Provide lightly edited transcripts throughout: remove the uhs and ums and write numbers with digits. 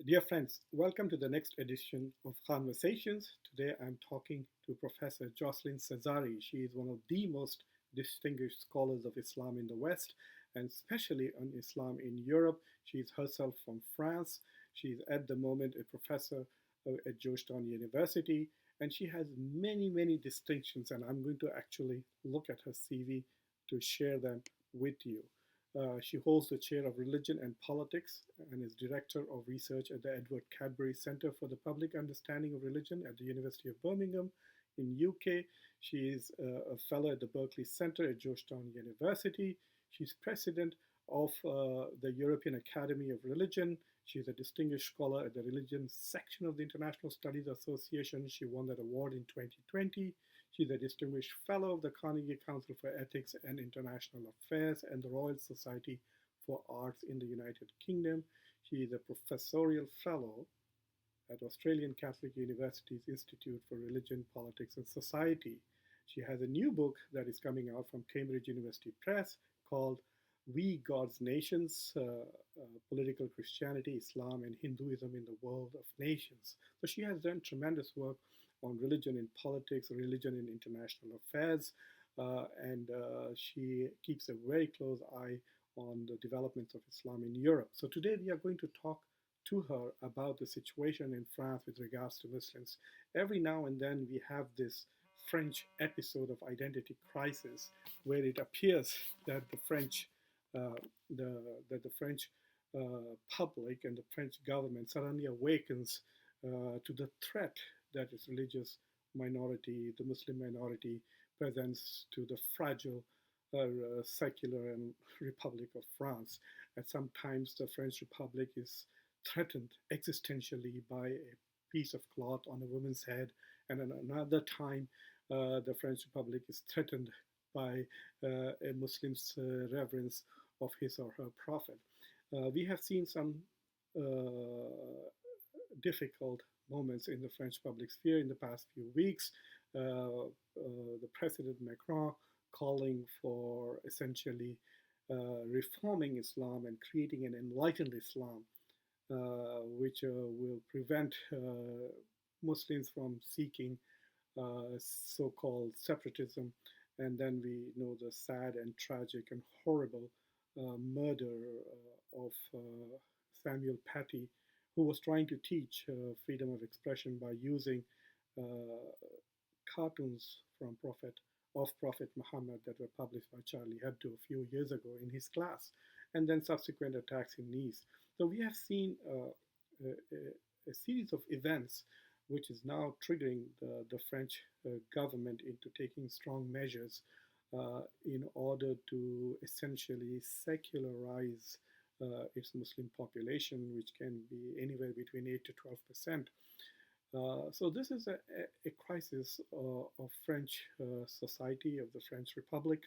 Dear friends, welcome to the next edition of Khanversations. Today I'm talking to Professor Jocelyne Cesari. She is one of the most distinguished scholars of Islam in the West, and especially on Islam in Europe. She is herself from France. She is at the moment a professor at Georgetown University, and she has many, many distinctions. And I'm going to actually look at her CV to share them with you. She holds the chair of religion and politics and is director of research at the Edward Cadbury Center for the Public Understanding of Religion at the University of Birmingham in UK. She is a fellow at the Berkeley Center at Georgetown University. She's president of the European Academy of Religion. She's a distinguished scholar at the religion section of the International Studies Association. She won that award in 2020. She's a distinguished fellow of the Carnegie Council for Ethics and International Affairs and the Royal Society for Arts in the United Kingdom. She is a professorial fellow at Australian Catholic University's Institute for Religion, Politics and Society. She has a new book that is coming out from Cambridge University Press called We God's Nations, Political Christianity, Islam and Hinduism in the World of Nations. So she has done tremendous work on religion in politics, religion in international affairs, and she keeps a very close eye on the developments of Islam in Europe. So today we are going to talk to her about the situation in France with regards to Muslims. Every now and then we have this French episode of identity crisis where it appears that uh, the French public and the French government suddenly awakens to the threat that its religious minority, the Muslim minority, presents to the fragile secular and Republic of France. At sometimes the French Republic is threatened existentially by a piece of cloth on a woman's head, and at another time the French Republic is threatened by a Muslim's reverence of his or her prophet. We have seen some difficult moments in the French public sphere in the past few weeks. The President Macron calling for essentially reforming Islam and creating an enlightened Islam, which will prevent Muslims from seeking so-called separatism. And then we know the sad and tragic and horrible murder of Samuel Paty, who was trying to teach freedom of expression by using uh, cartoons from Prophet Muhammad that were published by Charlie Hebdo a few years ago in his class, and then subsequent attacks in Nice. So we have seen a series of events which is now triggering the French government into taking strong measures in order to essentially secularize its Muslim population, which can be anywhere between 8 to 12%. So this is a crisis of French society, of the French Republic.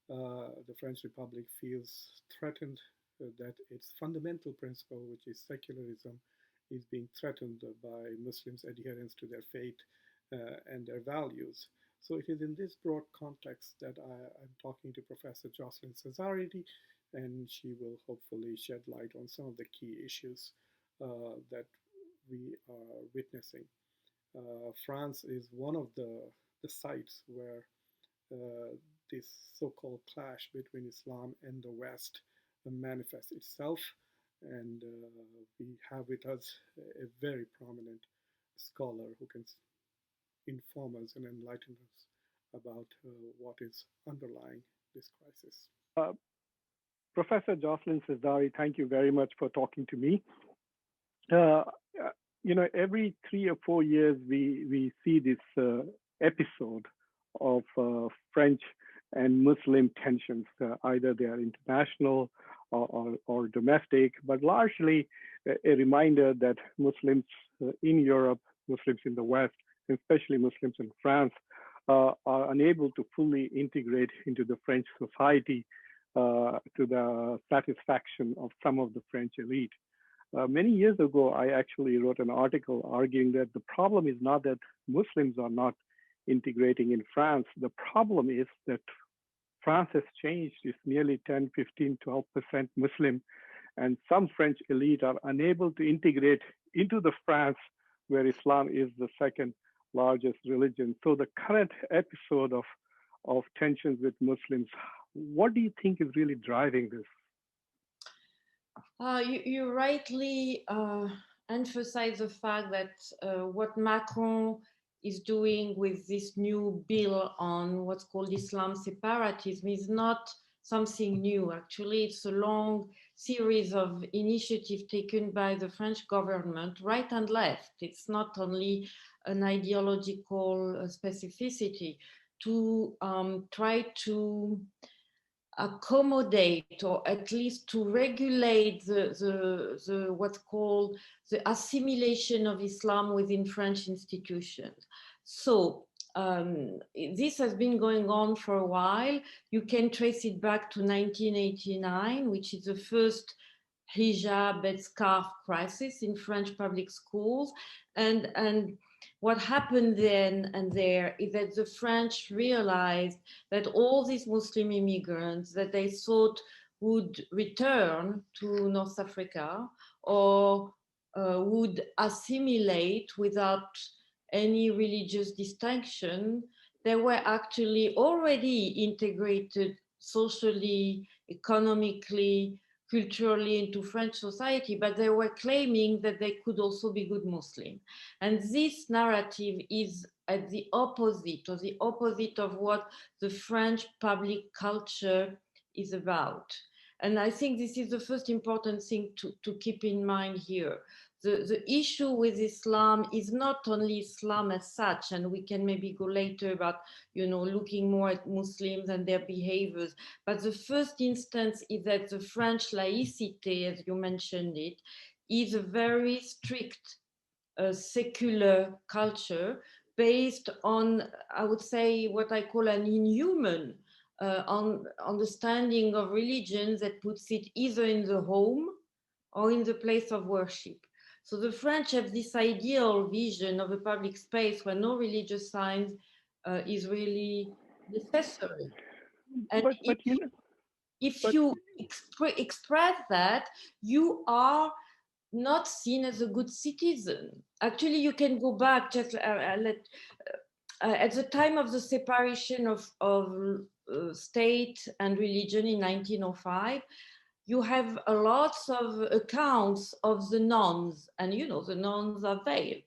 The French Republic feels threatened that its fundamental principle, which is secularism, is being threatened by Muslims' adherence to their faith and their values. So it is in this broad context that I'm talking to Professor Jocelyne Cesari, and she will hopefully shed light on some of the key issues that we are witnessing. France is one of the sites where this so-called clash between Islam and the West manifests itself. And we have with us a very prominent scholar who can inform us and enlighten us about what is underlying this crisis. Uh, Professor Jocelyn Cesari, thank you very much for talking to me. Uh, every 3 or 4 years, we see this episode of French and Muslim tensions. Either they are international or domestic, but largely a reminder that Muslims in Europe, Muslims in the West, especially Muslims in France, are unable to fully integrate into the French society to the satisfaction of some of the French elite. Many years ago, I actually wrote an article arguing that the problem is not that Muslims are not integrating in France. The problem is that France has changed. It's nearly 10, 15, 12% Muslim, and some French elite are unable to integrate into the France where Islam is the second largest religion. So the current episode of tensions with Muslims, what do you think is really driving this? You rightly emphasize the fact that what Macron is doing with this new bill on what's called Islam separatism is not something new. Actually, it's a long series of initiatives taken by the French government, right and left. It's not only an ideological specificity to try to accommodate or at least to regulate the what's called the assimilation of Islam within French institutions. So this has been going on for a while. You can trace it back to 1989, which is the first hijab and scarf crisis in French public schools. And what happened then and there is that the French realized that all these Muslim immigrants that they thought would return to North Africa or would assimilate without any religious distinction, they were actually already integrated socially, economically, culturally into French society, but they were claiming that they could also be good Muslim. And this narrative is at the opposite, or the opposite of what the French public culture is about. And I think this is the first important thing to keep in mind here. The issue with Islam is not only Islam as such, and we can maybe go later about, looking more at Muslims and their behaviors. But the first instance is that the French laicity, as you mentioned it, is a very strict secular culture based on, I would say, what I call an inhuman on understanding of religion that puts it either in the home or in the place of worship. So the French have this ideal vision of a public space where no religious signs is really necessary. And But you know, if but you express that, you are not seen as a good citizen. Actually, you can go back just at the time of the separation of state and religion in 1905. You have a lots of accounts of the nuns, and the nuns are veiled.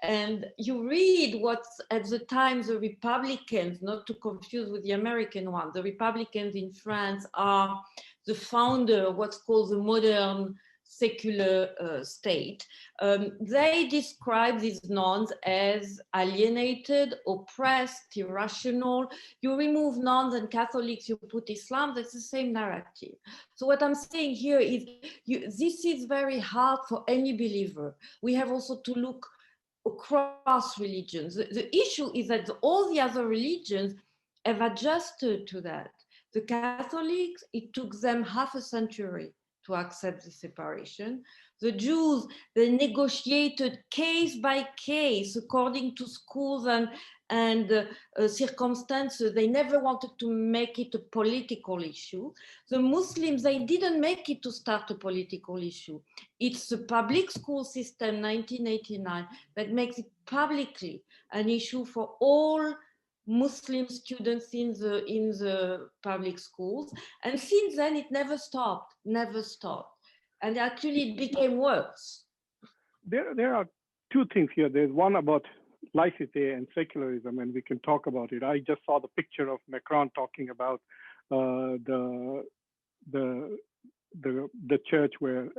And you read what at the time the Republicans, not to confuse with the American one, the Republicans in France are the founder of what's called the modern secular state. They describe these nuns as alienated, oppressed, irrational. You remove nuns and Catholics, you put Islam, that's the same narrative. So what I'm saying here is this is very hard for any believer. We have also to look across religions. The issue is that all the other religions have adjusted to that. The Catholics, it took them half a century to accept the separation. The Jews, they negotiated case by case according to schools and circumstances. They never wanted to make it a political issue. The Muslims, they didn't make it to start a political issue. It's the public school system, 1989, that makes it publicly an issue for all Muslim students in the public schools. And since then, it never stopped, never stopped. And actually, it became worse. there are two things here. There's one about laicite and secularism, and we can talk about it. I just saw the picture of Macron talking about the the the church where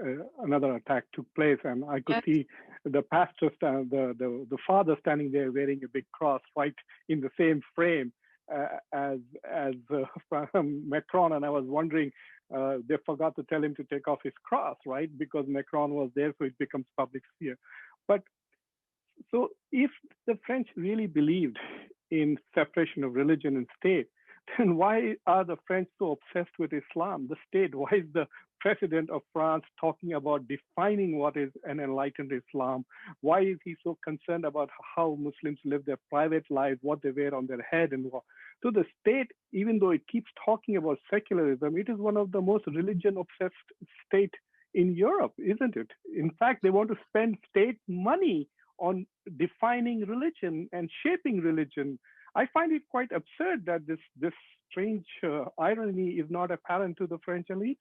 another attack took place, and I could Yes, see the pastor, the father standing there wearing a big cross, right in the same frame as Macron. And I was wondering, they forgot to tell him to take off his cross, right? Because Macron was there, so it becomes public sphere. But so if the French really believed in separation of religion and state, then why are the French so obsessed with Islam, the state? Why is the president of France talking about defining what is an enlightened Islam? Why is he so concerned about how Muslims live their private lives, what they wear on their head, and what? So the state, even though it keeps talking about secularism, it is one of the most religion-obsessed state in Europe, isn't it? In fact, they want to spend state money on defining religion and shaping religion. I find it quite absurd that this strange irony is not apparent to the French elite.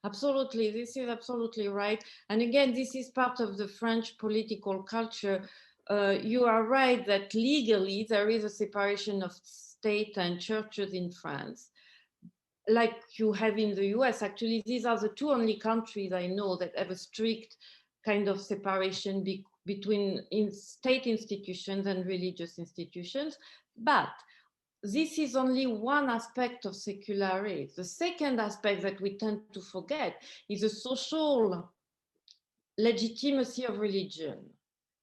Absolutely, this is absolutely right. And again, this is part of the French political culture. You are right that legally there is a separation of state and churches in France, like you have in the US. Actually, these are the two only countries I know that have a strict kind of separation between state institutions and religious institutions. But this is only one aspect of secularism. The second aspect that we tend to forget is the social legitimacy of religion.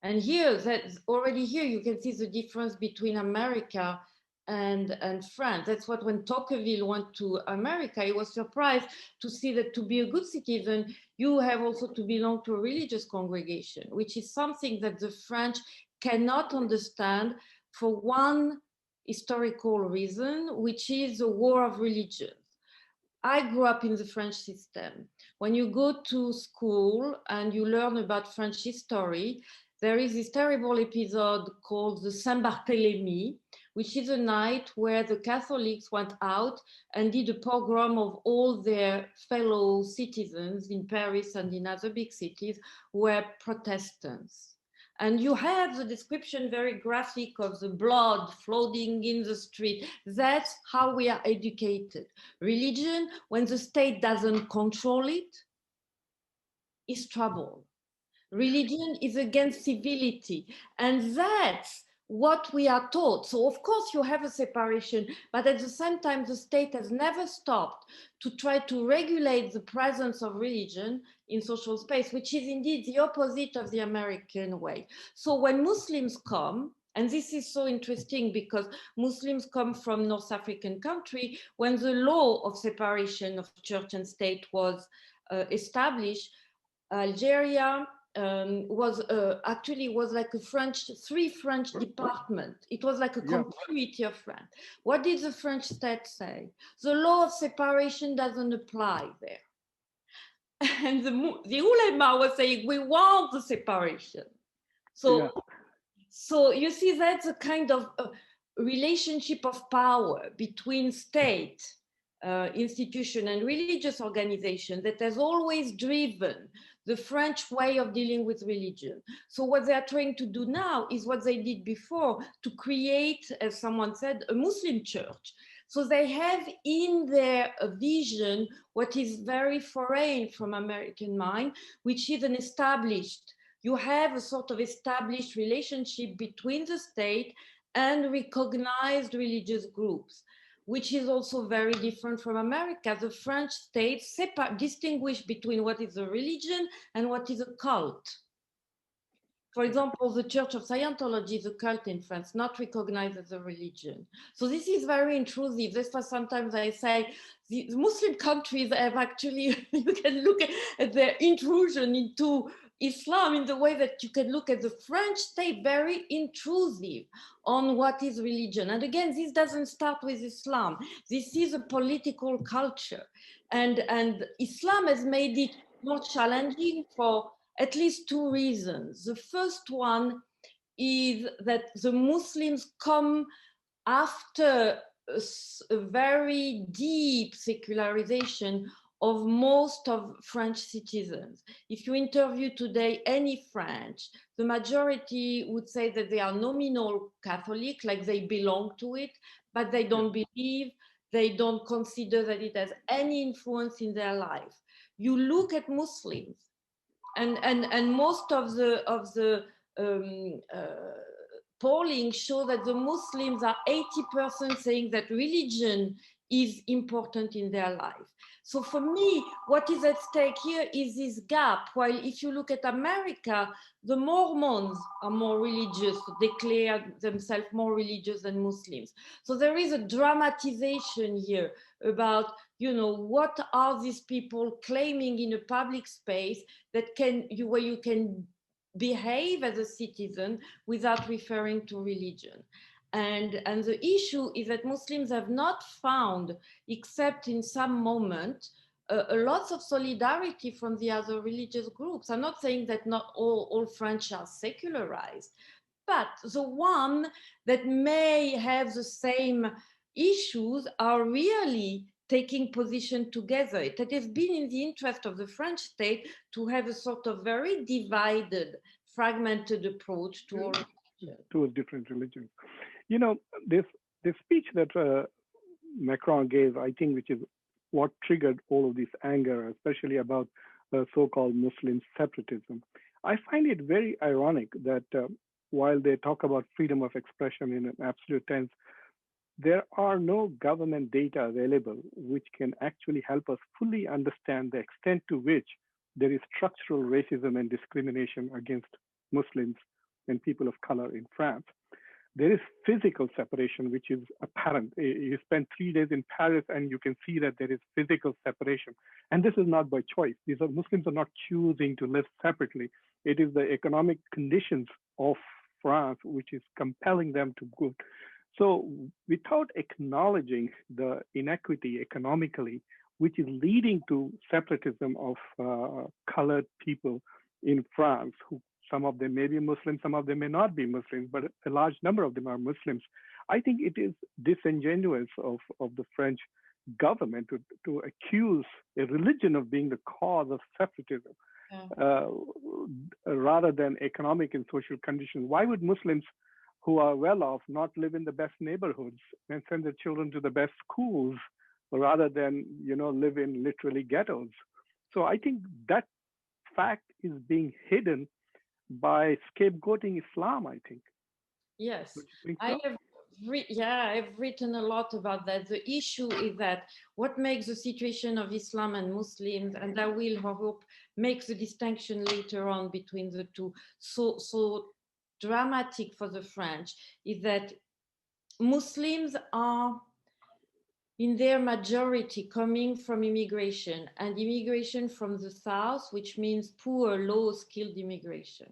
And here, already here, you can see the difference between America and France. That's what when Tocqueville went to America, he was surprised to see that to be a good citizen, you have also to belong to a religious congregation, which is something that the French cannot understand for one historical reason, which is the war of religions. I grew up in the French system. When you go to school and you learn about French history, there is this terrible episode called the Saint-Barthélemy, which is a night where the Catholics went out and did a pogrom of all their fellow citizens in Paris and in other big cities who were Protestants. And you have the description very graphic of the blood floating in the street. That's how we are educated. Religion, when the state doesn't control it, is trouble. Religion is against civility. And that's what we are taught. So of course you have a separation, but at the same time, the state has never stopped to try to regulate the presence of religion in social space, which is indeed the opposite of the American way. So when Muslims come, and this is so interesting because Muslims come from North African country, when the law of separation of church and state was established, Algeria, was actually was like three French department. It was like a continuity of France. What did the French state say? The law of separation doesn't apply there. And the ulema was saying, we want the separation. So, so you see, that's a kind of relationship of power between state, institution and religious organization that has always driven the French way of dealing with religion. So what they are trying to do now is what they did before, to create, as someone said, a Muslim church. So they have in their vision what is very foreign from American mind, which is an established, you have a sort of established relationship between the state and recognized religious groups, which is also very different from America. The French state distinguish between what is a religion and what is a cult. For example, the Church of Scientology is a cult in France, not recognized as a religion. So this is very intrusive. That's why sometimes I say the Muslim countries have actually, you can look at their intrusion into Islam in the way that you can look at the French state, very intrusive on what is religion. And again, this doesn't start with Islam. This is a political culture. And Islam has made it more challenging for at least two reasons. The first one is that the Muslims come after a very deep secularization of most of French citizens. If you interview today any French, the majority would say that they are nominal Catholic, like they belong to it, but they don't believe, they don't consider that it has any influence in their life. You look at Muslims, and most of the polling show that the Muslims are 80% saying that religion is important in their life. So for me, what is at stake here is this gap. While if you look at America, the Mormons are more religious, declare themselves more religious than Muslims. So there is a dramatization here about, what are these people claiming in a public space that where you can behave as a citizen without referring to religion. And the issue is that Muslims have not found, except in some moment, a lot of solidarity from the other religious groups. I'm not saying that not all French are secularized, but the one that may have the same issues are really taking position together. It has been in the interest of the French state to have a sort of very divided, fragmented approach to all religions. Towards different religions. You know, this speech that Macron gave, I think, which is what triggered all of this anger, especially about so-called Muslim separatism. I find it very ironic that while they talk about freedom of expression in an absolute sense, there are no government data available which can actually help us fully understand the extent to which there is structural racism and discrimination against Muslims and people of color in France. There is physical separation, which is apparent. You spend 3 days in Paris and you can see that there is physical separation. And this is not by choice. These are Muslims are not choosing to live separately. It is the economic conditions of France which is compelling them to go. So without acknowledging the inequity economically, which is leading to separatism of colored people in France, who some of them may be Muslims, some of them may not be Muslims, but a large number of them are Muslims. I think it is disingenuous of the French government to accuse a religion of being the cause of separatism, rather than economic and social conditions. Why would Muslims who are well off not live in the best neighborhoods and send their children to the best schools rather than live in literally ghettos? So I think that fact is being hidden by scapegoating Islam, I think. Yes, think so? I've written a lot about that. The issue is that what makes the situation of Islam and Muslims, and I will hope makes the distinction later on between the two, so dramatic for the French, is that Muslims are in their majority coming from immigration, and immigration from the south, which means poor, low-skilled immigration.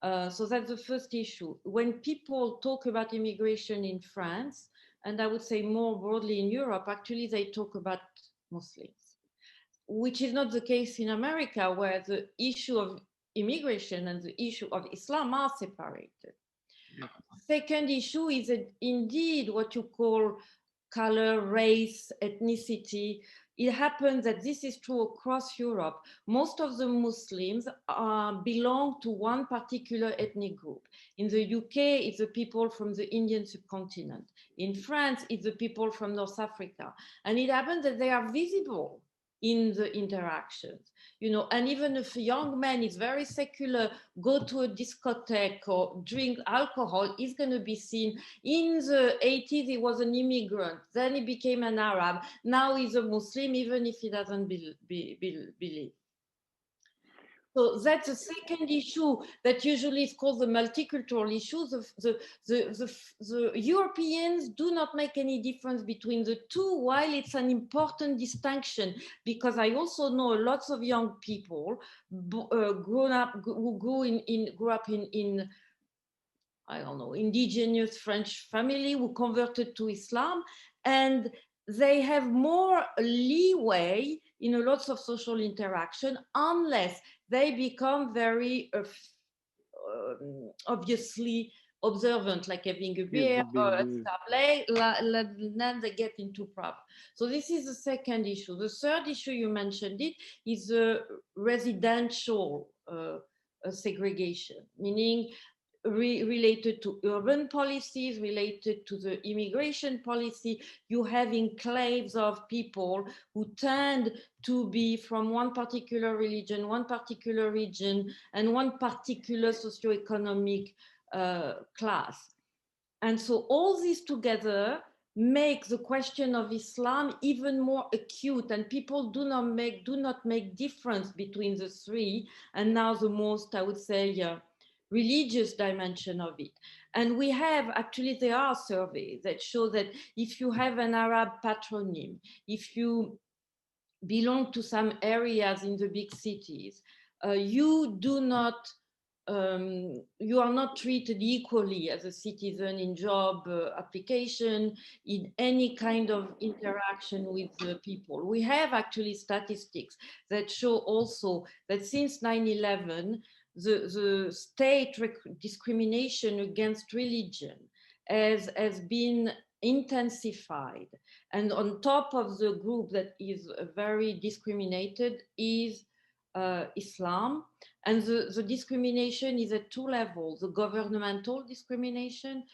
So that's the first issue. When people talk about immigration in France, and I would say more broadly in Europe, actually they talk about Muslims, which is not the case in America, where the issue of immigration and the issue of Islam are separated. Yeah. Second issue is that indeed what you call color, race, ethnicity. It happens that this is true across Europe. Most of the Muslims belong to one particular ethnic group. In the UK, it's the people from the Indian subcontinent. In France, it's the people from North Africa. And it happens that they are visible in the interactions, and even if a young man is very secular, go to a discotheque or drink alcohol, is going to be seen. In the 80s, he was an immigrant, then he became an Arab, now he's a Muslim, even if he doesn't believe. So that's the second issue that usually is called the multicultural issue. The Europeans do not make any difference between the two, while it's an important distinction, because I also know lots of young people grew up in I don't know, indigenous French family who converted to Islam, and they have more leeway in a lots of social interaction unless they become very obviously observant, like having a beer or a then they get into problem. So this is the second issue. The third issue, you mentioned it, is the residential segregation, meaning related to urban policies, related to the immigration policy. You have enclaves of people who tend to be from one particular religion, one particular region, and one particular socioeconomic class. And so all this together make the question of Islam even more acute, and people do not make difference between the three, and now the most, I would say, religious dimension of it. And we have, actually, there are surveys that show that if you have an Arab patronym, if you belong to some areas in the big cities, you do not you are not treated equally as a citizen in job application, in any kind of interaction with people. We have actually statistics that show also that since 9/11, the state discrimination against religion has been intensified. And on top of the group that is very discriminated is Islam. And the discrimination is at two levels: the governmental discrimination.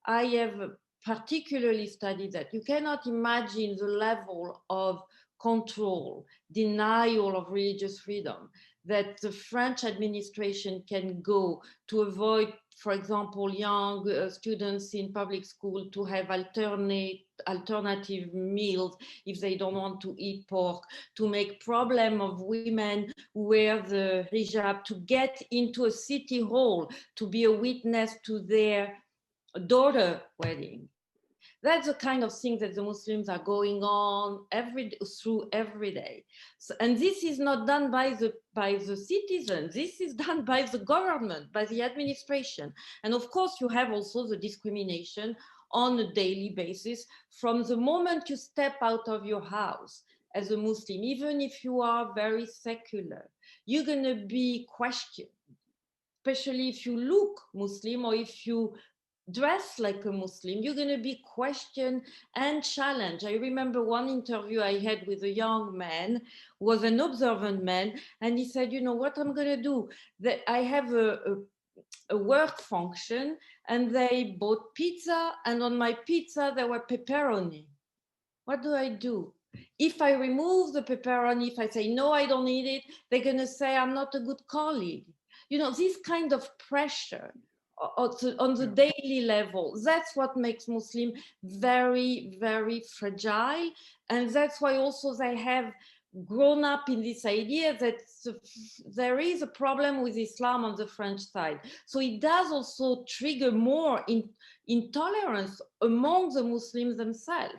I have particularly studied that. You cannot imagine the level of control, denial of religious freedom that the French administration can go to avoid, for example, young students in public school to have alternative meals if they don't want to eat pork, to make problem of women who wear the hijab to get into a city hall to be a witness to their daughter wedding. That's the kind of thing that the Muslims are going on through every day. So, and this is not done by the citizens. This is done by the government, by the administration. And of course, you have also the discrimination on a daily basis from the moment you step out of your house as a Muslim, even if you are very secular, you're going to be questioned, especially if you look Muslim or if you dress like a Muslim, you're going to be questioned and challenged. I remember one interview I had with a young man, who was an observant man, and he said, you know what I'm going to do? That I have a work function, and they bought pizza, and on my pizza there were pepperoni. What do I do? If I remove the pepperoni, if I say, no, I don't need it, they're going to say I'm not a good colleague. You know, this kind of pressure on the daily level, that's what makes Muslim very, very fragile. And that's why also they have grown up in this idea that there is a problem with Islam on the French side. So it does also trigger more intolerance among the Muslims themselves.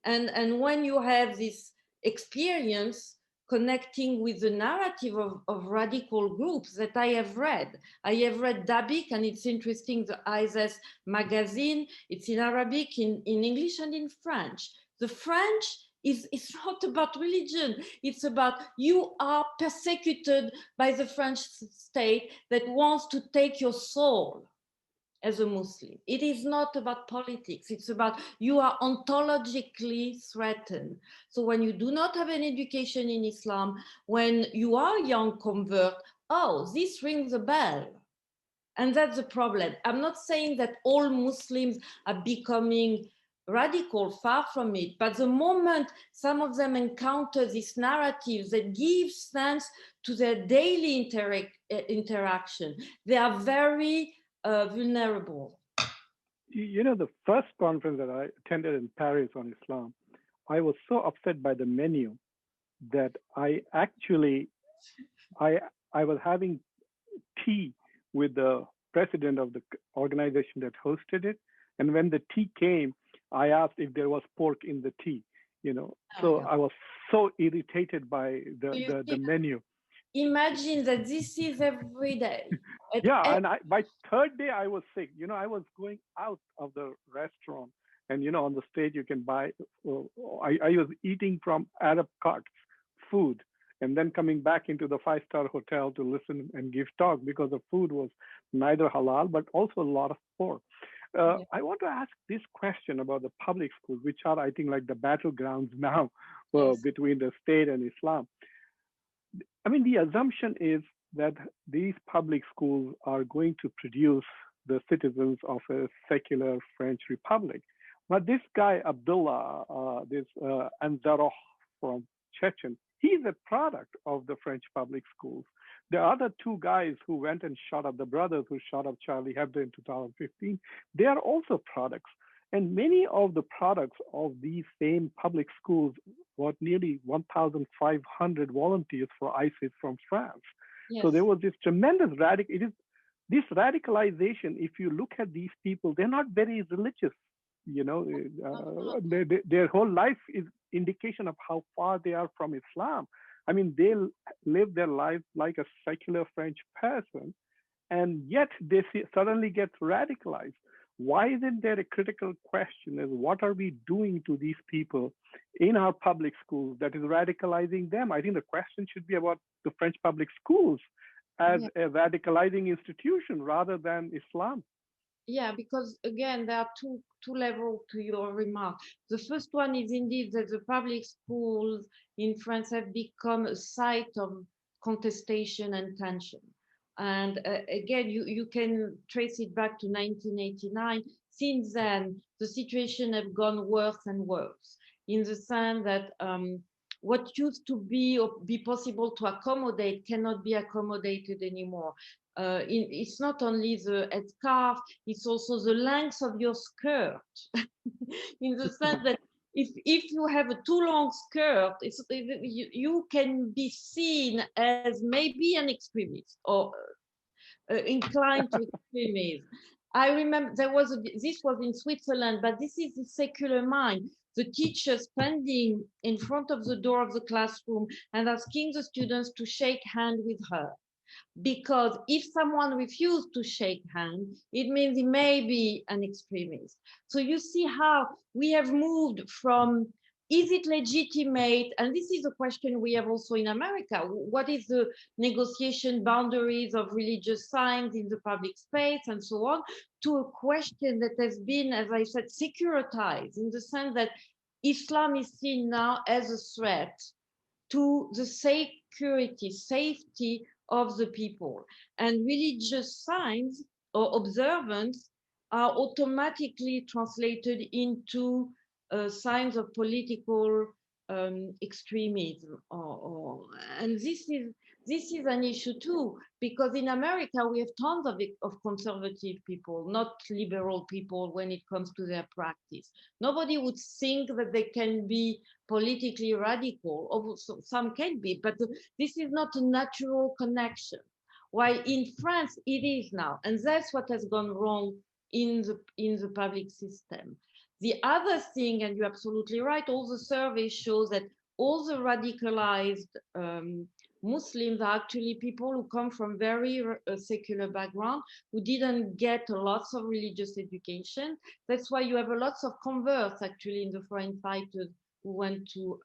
And when you have this experience connecting with the narrative of radical groups that I have read Dabik, and it's interesting, the ISIS magazine, it's in Arabic, in English, and in French. The French is not about religion. It's about you are persecuted by the French state that wants to take your soul as a Muslim. It is not about politics. It's about you are ontologically threatened. So when you do not have an education in Islam, when you are a young convert, oh, this rings a bell. And that's the problem. I'm not saying that all Muslims are becoming radical, far from it. But the moment some of them encounter these narratives that give sense to their daily interaction, they are very vulnerable. You know, the first conference that I attended in Paris on Islam, I was so upset by the menu that I actually I was having tea with the president of the organization that hosted it, and when the tea came, I asked if there was pork in the tea. You know, so I was so irritated by the menu. Imagine that this is every day. Yeah, and by third day I was sick. You know, I was going out of the restaurant, and you know, on the stage you can buy. I was eating from Arab carts food, and then coming back into the five-star hotel to listen and give talk because the food was neither halal but also a lot of pork. I want to ask this question about the public schools, which are, I think, like the battlegrounds now between the state and Islam. I mean, the assumption is that these public schools are going to produce the citizens of a secular French republic. But this guy, Abdullah, this Anzarov from Chechen, he's a product of the French public schools. The other two guys who went and shot up, the brothers who shot up Charlie Hebdo in 2015, they are also products. And many of the products of these same public schools, what nearly 1,500 volunteers for ISIS from France. So there Yes. was this tremendous radical. It is this radicalization. If you look at these people, they're not very religious. You know, their whole life is indication of how far they are from Islam. I mean, they live their life like a secular French person, and yet they suddenly get radicalized. Why isn't there a critical question as what are we doing to these people in our public schools that is radicalizing them? I think the question should be about the French public schools as Yeah. a radicalizing institution rather than Islam. Yeah, because again, there are two levels to your remark. The first one is indeed that the public schools in France have become a site of contestation and tension. And again, you can trace it back to 1989. Since then, the situation has gone worse and worse in the sense that what used to be possible to accommodate cannot be accommodated anymore. It's not only the headscarf, it's also the length of your skirt, in the sense that if you have a too long skirt, you can be seen as maybe an extremist or inclined to extremism. I remember this was in Switzerland, but this is the secular mind. The teacher standing in front of the door of the classroom and asking the students to shake hand with her, because if someone refused to shake hands, it means he may be an extremist. So you see how we have moved from, is it legitimate? And this is a question we have also in America. What is the negotiation boundaries of religious signs in the public space and so on, to a question that has been, as I said, securitized in the sense that Islam is seen now as a threat to the security, safety of the people. And religious signs or observance are automatically translated into signs of political extremism. And this is an issue too, because in America we have tons of conservative people, not liberal people when it comes to their practice. Nobody would think that they can be politically radical, although some can be, but this is not a natural connection. While in France it is now, and that's what has gone wrong in the public system. The other thing, and you're absolutely right, all the surveys show that all the radicalized Muslims are actually people who come from very secular background, who didn't get lots of religious education. That's why you have a lots of converts actually in the foreign fighters who went to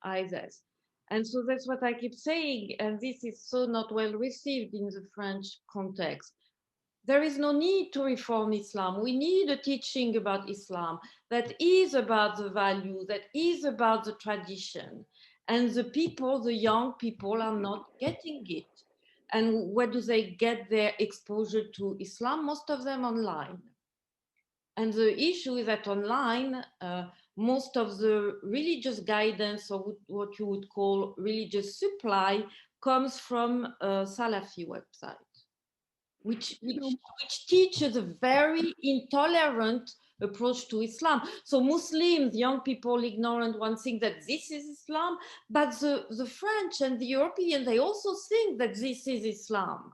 ISIS. And so that's what I keep saying, and this is so not well received in the French context. There is no need to reform Islam. We need a teaching about Islam that is about the value, that is about the tradition. And the people, the young people, are not getting it. And where do they get their exposure to Islam? Most of them online. And the issue is that online, most of the religious guidance, or what you would call religious supply, comes from a Salafi website, which, You which, know, which teaches a very intolerant approach to Islam. So Muslims, young people, ignorant, one think that this is Islam, but the French and the European, they also think that this is Islam.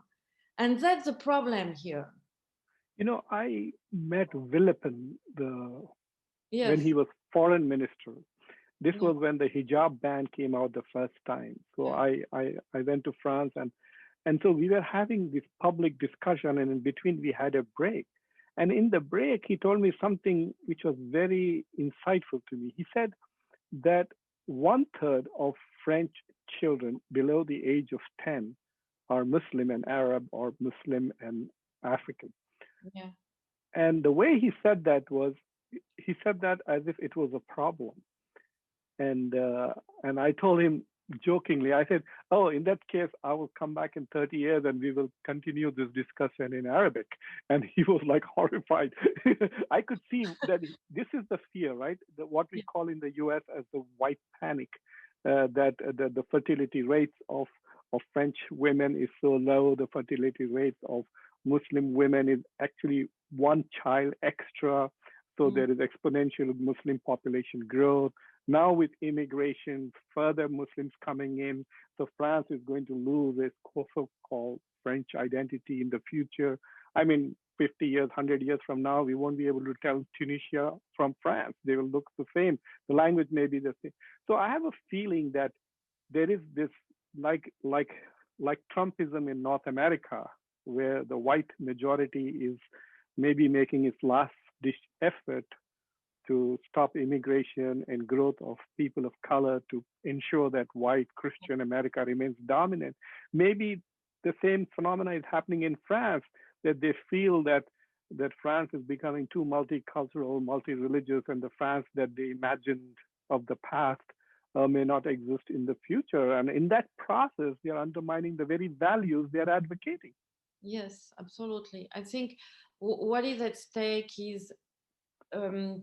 And that's the problem here. I met Willipin when Yes. he was foreign minister. This Yeah. was when the hijab ban came out the first time. So Yeah. I went to France, and so we were having this public discussion, and in between we had a break. And in the break, he told me something which was very insightful to me. He said that one third of French children below the age of 10 are Muslim and Arab or Muslim and African. Yeah. And the way he said that was, he said that as if it was a problem. And I told him jokingly, I said, "Oh, in that case, I will come back in 30 years and we will continue this discussion in Arabic." And he was like horrified. I could see that this is the fear, right? What we Yeah. call in the US as the white panic, that the fertility rates of French women is so low. The fertility rates of Muslim women is actually one child extra. So there is exponential Muslim population growth. Now with immigration, further Muslims coming in, so France is going to lose its so-called French identity in the future. I mean, 50 years, 100 years from now, we won't be able to tell Tunisia from France. They will look the same. The language may be the same. So I have a feeling that there is this like like like Trumpism in North America, where the white majority is maybe making its last ditch effort to stop immigration and growth of people of color to ensure that white Christian America remains dominant. Maybe the same phenomena is happening in France, that they feel that France is becoming too multicultural, multi-religious, and the France that they imagined of the past may not exist in the future. And in that process, they are undermining the very values they are advocating. Yes, absolutely. I think what is at stake is um,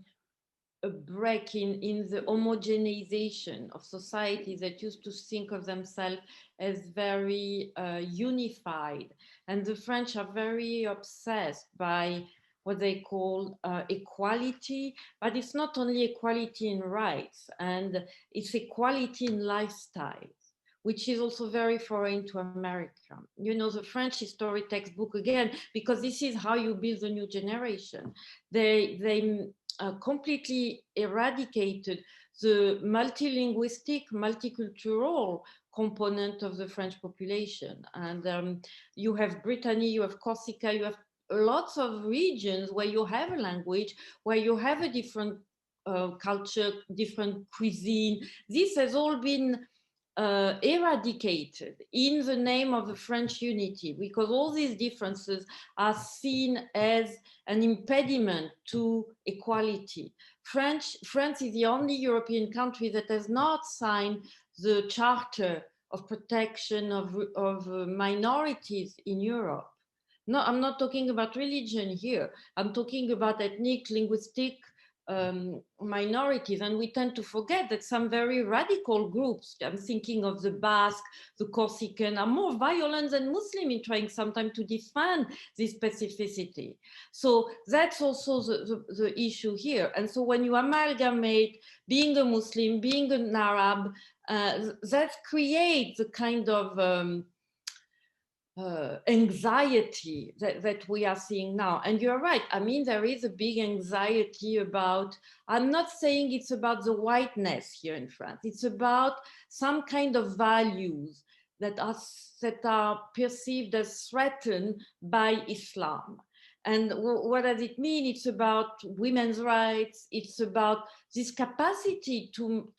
a break in the homogenization of societies that used to think of themselves as very unified. And the French are very obsessed by what they call equality, but it's not only equality in rights, and it's equality in lifestyles, which is also very foreign to America. You know, the French history textbook, again, because this is how you build the new generation. They completely eradicated the multilinguistic, multicultural component of the French population. And you have Brittany, you have Corsica, you have lots of regions where you have a language, where you have a different culture, different cuisine. This has all been eradicated in the name of the French unity, because all these differences are seen as an impediment to equality. France is the only European country that has not signed the Charter of Protection of Minorities in Europe. No, I'm not talking about religion here. I'm talking about ethnic, linguistic minorities. And we tend to forget that some very radical groups, I'm thinking of the Basque, the Corsican, are more violent than Muslim in trying sometimes to defend this specificity. So that's also the issue here. And so when you amalgamate being a Muslim, being an Arab, that creates the kind of anxiety that we are seeing now. And you're right. I mean, there is a big anxiety about, I'm not saying it's about the whiteness here in France. It's about some kind of values that are perceived as threatened by Islam. And what does it mean? It's about women's rights. It's about this capacity to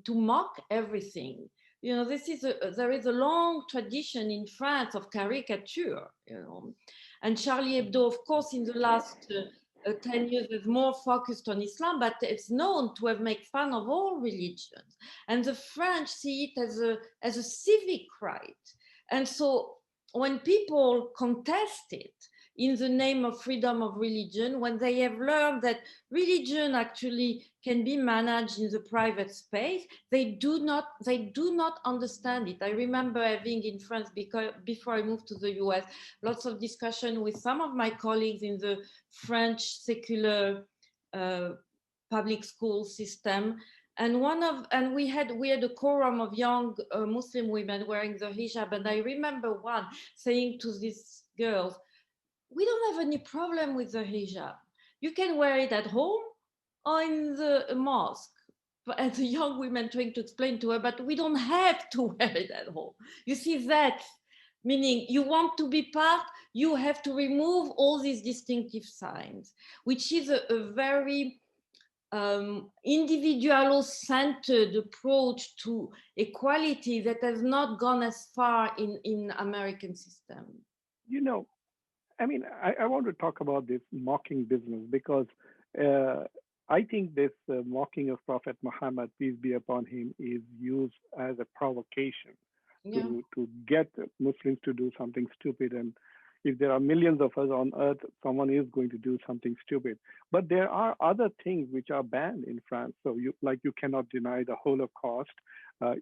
mock everything. You know, there is a long tradition in France of caricature, you know. And Charlie Hebdo, of course, in the last 10 years is more focused on Islam, but it's known to have made fun of all religions. And the French see it as a civic right. And so when people contest it in the name of freedom of religion, when they have learned that religion actually can be managed in the private space, they do not understand it. I remember having in France, because before I moved to the US, lots of discussion with some of my colleagues in the French secular public school system. And we had a quorum of young Muslim women wearing the hijab. And I remember one saying to these girls, we don't have any problem with the hijab. You can wear it at home or in the mosque. And the young women trying to explain to her, but we don't have to wear it at home. You see that? Meaning you want to be part, you have to remove all these distinctive signs, which is a very individual-centered approach to equality that has not gone as far in American system. You know, I mean, I want to talk about this mocking business because I think this mocking of Prophet Muhammad, peace be upon him, is used as a provocation to get Muslims to do something stupid. And if there are millions of us on earth, someone is going to do something stupid. But there are other things which are banned in France. So you cannot deny the Holocaust.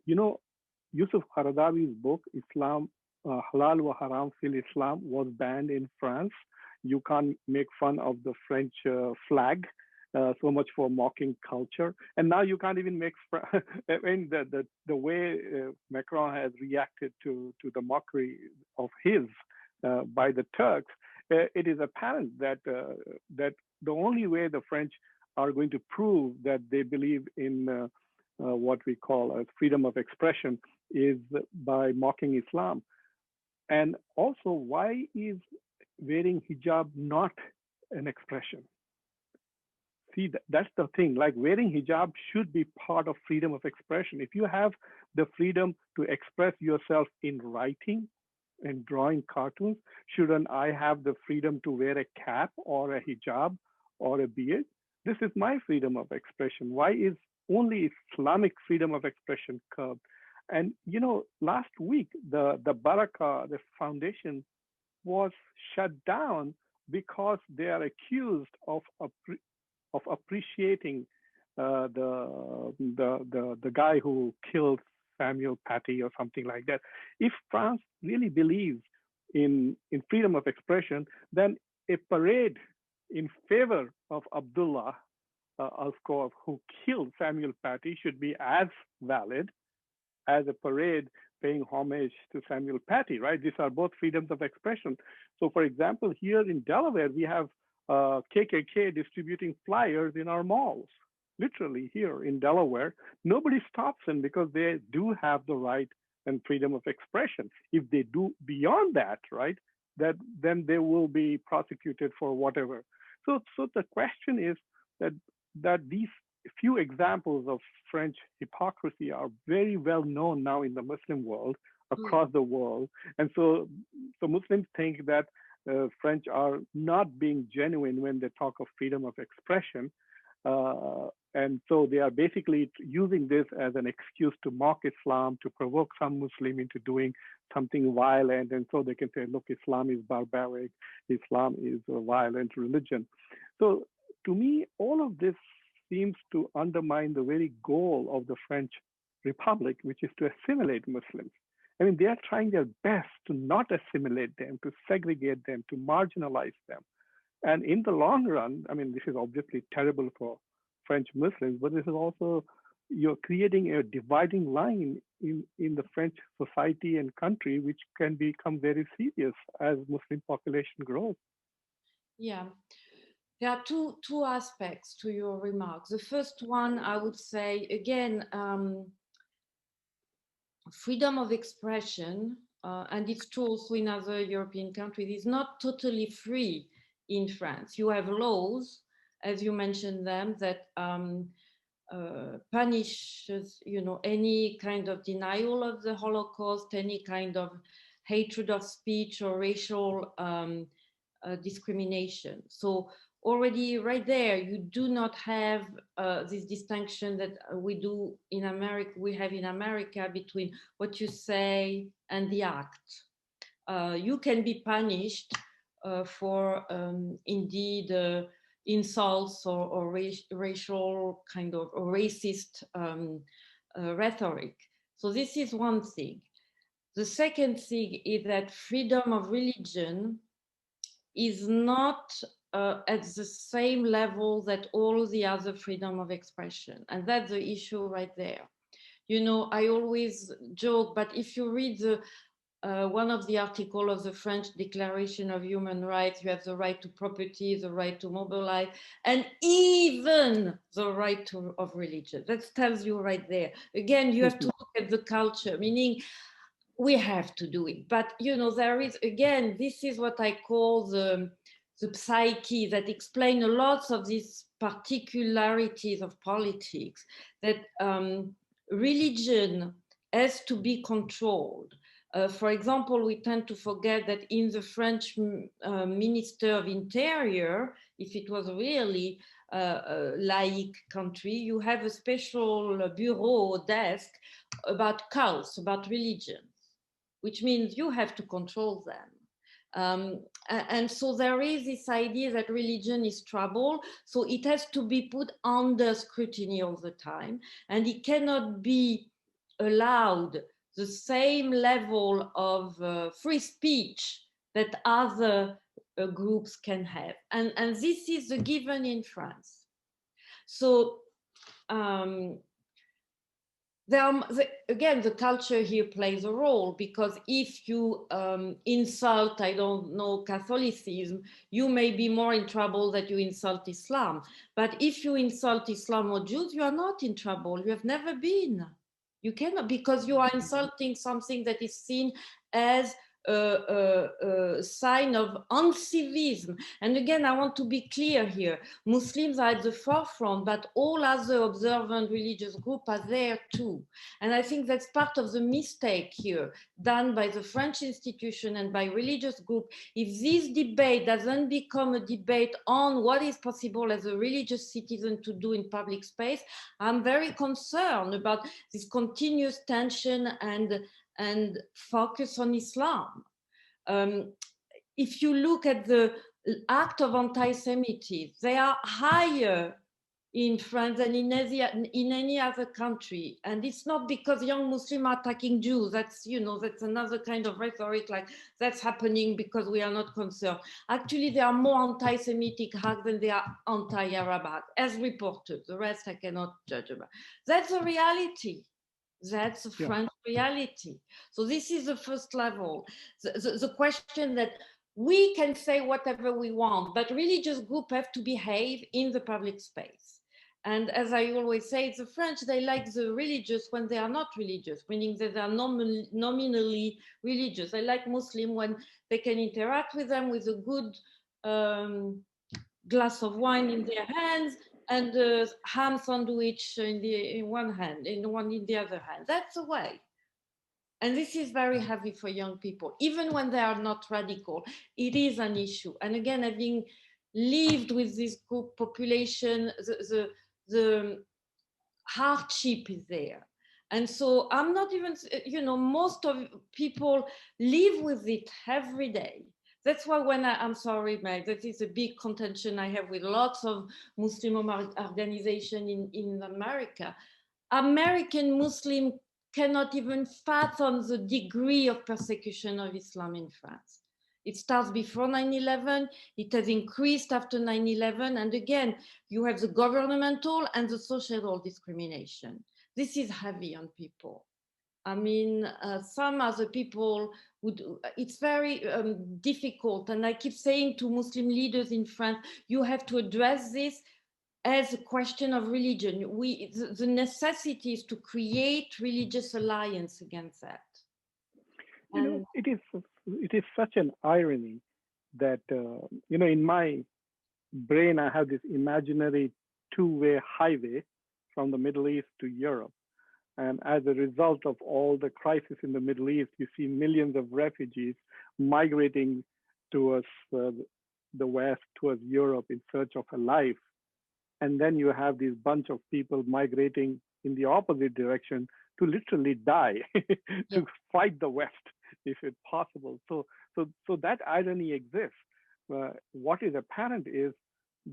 Yusuf Qaradawi's book, Islam, Halal wa Haram fil Islam, was banned in France. You can't make fun of the French flag. So much for mocking culture. And now you can't even make, I mean, the way Macron has reacted to the mockery of his by the Turks, it is apparent that that the only way the French are going to prove that they believe in what we call as freedom of expression is by mocking Islam. And also, why is wearing hijab not an expression? See, that's the thing. Like wearing hijab should be part of freedom of expression. If you have the freedom to express yourself in writing and drawing cartoons, shouldn't I have the freedom to wear a cap or a hijab or a beard? This is my freedom of expression. Why is only Islamic freedom of expression curbed? And you know, last week the Baraka, the foundation, was shut down because they are accused of appreciating the guy who killed Samuel Paty or something like that. If France really believes in freedom of expression, then a parade in favor of Abdullah Al-Khor, who killed Samuel Paty, should be as valid as a parade paying homage to Samuel Paty, right? These are both freedoms of expression. So, for example, here in Delaware, we have KKK distributing flyers in our malls, literally here in Delaware. Nobody stops them because they do have the right and freedom of expression. If they do beyond that, right, that then they will be prosecuted for whatever. So the question is that these few examples of French hypocrisy are very well known now in the Muslim world, across the world. And so Muslims think that French are not being genuine when they talk of freedom of expression. And so they are basically using this as an excuse to mock Islam, to provoke some Muslim into doing something violent. And so they can say, look, Islam is barbaric, Islam is a violent religion. So to me, all of this seems to undermine the very goal of the French Republic, which is to assimilate Muslims. I mean, they are trying their best to not assimilate them, to segregate them, to marginalize them. And in the long run, I mean, this is obviously terrible for French Muslims, but this is also, you're creating a dividing line in the French society and country, which can become very serious as Muslim population grows. Yeah. There are two aspects to your remarks. The first one, I would say, again, freedom of expression, and it's true also in other European countries, is not totally free in France. You have laws, as you mentioned them, that punishes, any kind of denial of the Holocaust, any kind of hatred of speech or racial discrimination. So already right there, you do not have this distinction that we have in America between what you say and the act. You can be punished for indeed insults or racial kind of or racist rhetoric. So this is one thing. The second thing is that freedom of religion is not at the same level that all the other freedom of expression. And that's the issue right there. I always joke, but if you read one of the articles of the French Declaration of Human Rights, you have the right to property, the right to mobilize, and even the right of religion. That tells you right there. Again, you have to look at the culture, meaning we have to do it. But, there is, again, this is what I call the psyche that explain a lot of these particularities of politics, that religion has to be controlled. For example, we tend to forget that in the French Minister of Interior, if it was really a laïc country, you have a special bureau desk about cults, about religions, which means you have to control them. And so there is this idea that religion is trouble, so it has to be put under scrutiny all the time, and it cannot be allowed the same level of free speech that other groups can have. And this is a given in France. So um, again, the culture here plays a role, because if you insult, I don't know, Catholicism, you may be more in trouble that you insult Islam. But if you insult Islam or Jews, you are not in trouble. You have never been. You cannot, because you are insulting something that is seen as a sign of uncivism. And again, I want to be clear here. Muslims are at the forefront, but all other observant religious groups are there too. And I think that's part of the mistake here done by the French institution and by religious groups. If this debate doesn't become a debate on what is possible as a religious citizen to do in public space, I'm very concerned about this continuous tension and focus on Islam. If you look at the act of anti-Semitism, they are higher in France than in any other country. And it's not because young Muslims are attacking Jews. That's, that's another kind of rhetoric, like that's happening because we are not concerned. Actually, there are more anti-Semitic acts than there are anti-Arab acts, as reported. The rest I cannot judge about. That's a reality. That's a French reality. So this is the first level. The question that we can say whatever we want, but religious groups have to behave in the public space. And as I always say, the French, they like the religious when they are not religious, meaning that they are nominally religious. They like Muslim when they can interact with them with a good glass of wine in their hands and a ham sandwich in one hand, in the other hand. That's the way. And this is very heavy for young people, even when they are not radical. It is an issue. And again, having lived with this group population, the hardship is there. And so I'm not even, most of people live with it every day. That's why when I'm sorry, Meg, that is a big contention I have with lots of Muslim organizations in America. American Muslim cannot even fathom the degree of persecution of Islam in France. It starts before 9/11, it has increased after 9/11, and again, you have the governmental and the social discrimination. This is heavy on people. I mean, some other people would, it's very difficult. And I keep saying to Muslim leaders in France, you have to address this as a question of religion. The necessity is to create religious alliance against that. It is such an irony that, in my brain, I have this imaginary two-way highway from the Middle East to Europe. And as a result of all the crisis in the Middle East, you see millions of refugees migrating towards the West, towards Europe in search of a life. And then you have this bunch of people migrating in the opposite direction to literally die, to fight the West, if it's possible. So that irony exists. What is apparent is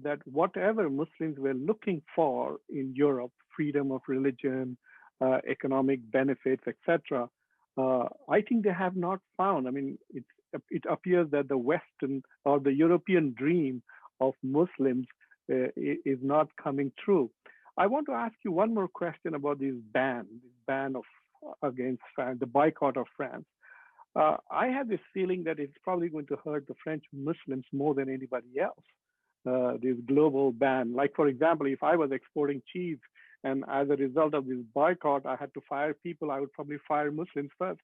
that whatever Muslims were looking for in Europe, freedom of religion, economic benefits, etc., I think they have not found. I mean, it appears that the Western or the European dream of Muslims is not coming true. I want to ask you one more question about this ban against France, the boycott of France. I have this feeling that it's probably going to hurt the French Muslims more than anybody else. This global ban, like for example, if I was exporting cheese and as a result of this boycott, I had to fire people, I would probably fire Muslims first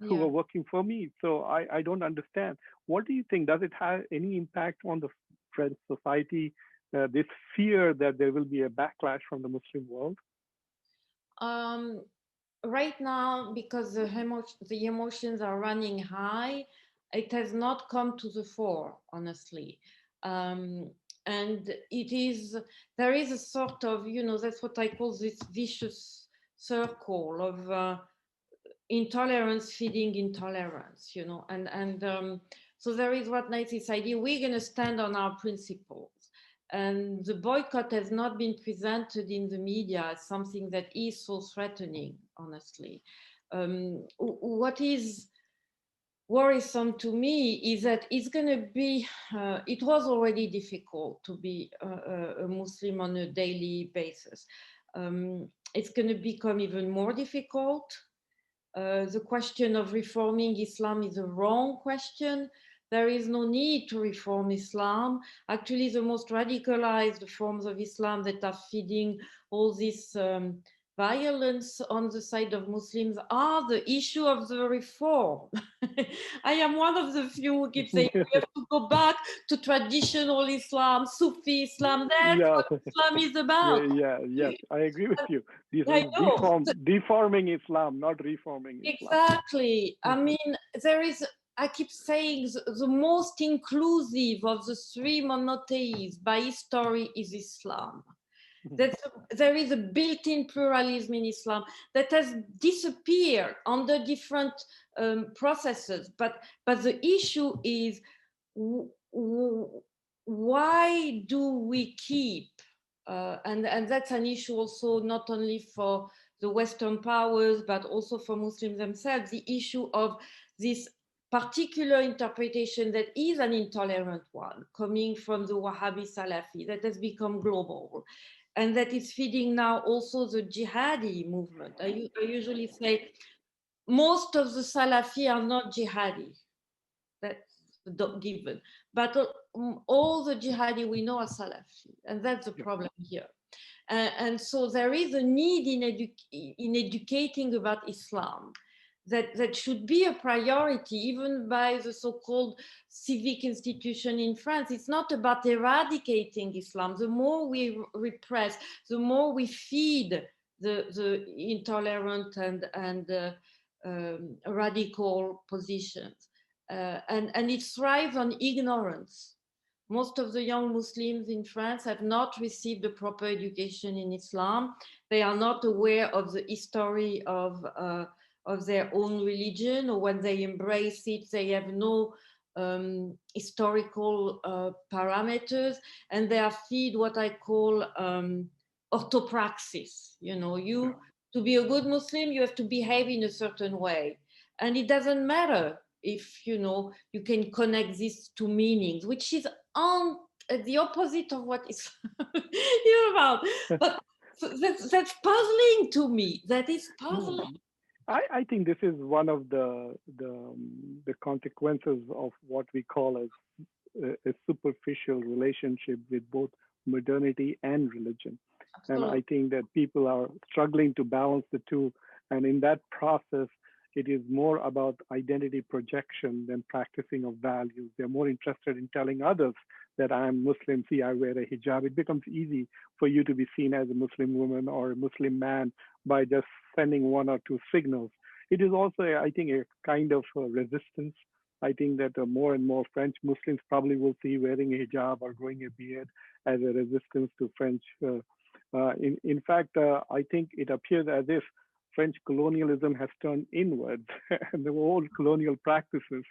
who were working for me. So I don't understand. What do you think? Does it have any impact on the French society? This fear that there will be a backlash from the Muslim world? Right now, because the emotions are running high, it has not come to the fore, honestly. And there is a sort of, that's what I call this vicious circle of intolerance feeding intolerance, and so there is what nice this idea, we're going to stand on our principles. And the boycott has not been presented in the media as something that is so threatening, honestly. What is worrisome to me is that it's going to be, it was already difficult to be a Muslim on a daily basis. It's going to become even more difficult. The question of reforming Islam is a wrong question. There is no need to reform Islam. Actually, the most radicalized forms of Islam that are feeding all this violence on the side of Muslims are the issue of the reform. I am one of the few who keep saying we have to go back to traditional Islam, Sufi Islam. That's Yeah. what Islam is about. Yes, I agree with you. This I is know. deforming Islam, not reforming Islam. Exactly. I mean, there is, I keep saying the most inclusive of the three monotheists by history is Islam. There is a built-in pluralism in Islam that has disappeared under different processes. But the issue is, why do we keep, and that's an issue also not only for the Western powers, but also for Muslims themselves, the issue of this particular interpretation that is an intolerant one, coming from the Wahhabi Salafi, that has become global, and that is feeding now also the jihadi movement. I usually say most of the Salafi are not jihadi. That's given. But all the jihadi we know are Salafi, and that's the problem here. And so there is a need in educating about Islam that should be a priority, even by the so-called civic institution in France. It's not about eradicating Islam. The more we repress, the more we feed the intolerant and radical positions. And it thrives on ignorance. Most of the young Muslims in France have not received a proper education in Islam. They are not aware of the history of their own religion, or when they embrace it, they have no historical parameters, and they are feed what I call orthopraxis. You know, to be a good Muslim, you have to behave in a certain way, and it doesn't matter if you can connect these two meanings, which is on the opposite of what is about. But that's puzzling to me. That is puzzling. I think this is one of the consequences of what we call as a superficial relationship with both modernity and religion. And Absolutely. I think that people are struggling to balance the two. And in that process, it is more about identity projection than practicing of values. They're more interested in telling others that I'm Muslim, see, I wear a hijab. It becomes easy for you to be seen as a Muslim woman or a Muslim man by just sending one or two signals. It is also, I think, a kind of resistance. I think that more and more French Muslims probably will see wearing a hijab or growing a beard as a resistance to French. In fact, I think it appears as if French colonialism has turned inwards, and the old colonial practices,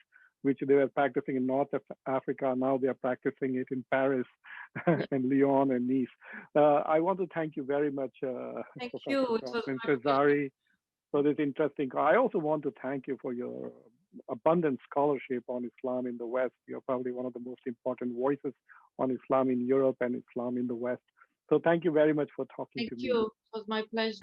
which they were practicing in North Africa, now they are practicing it in Paris and Lyon and Nice. I want to thank you very much, Thank Professor you. It was Jocelyne my pleasure. Cesari, for this interesting. I also want to thank you for your abundant scholarship on Islam in the West. You're probably one of the most important voices on Islam in Europe and Islam in the West. So thank you very much for talking Thank to me. you. It was my pleasure.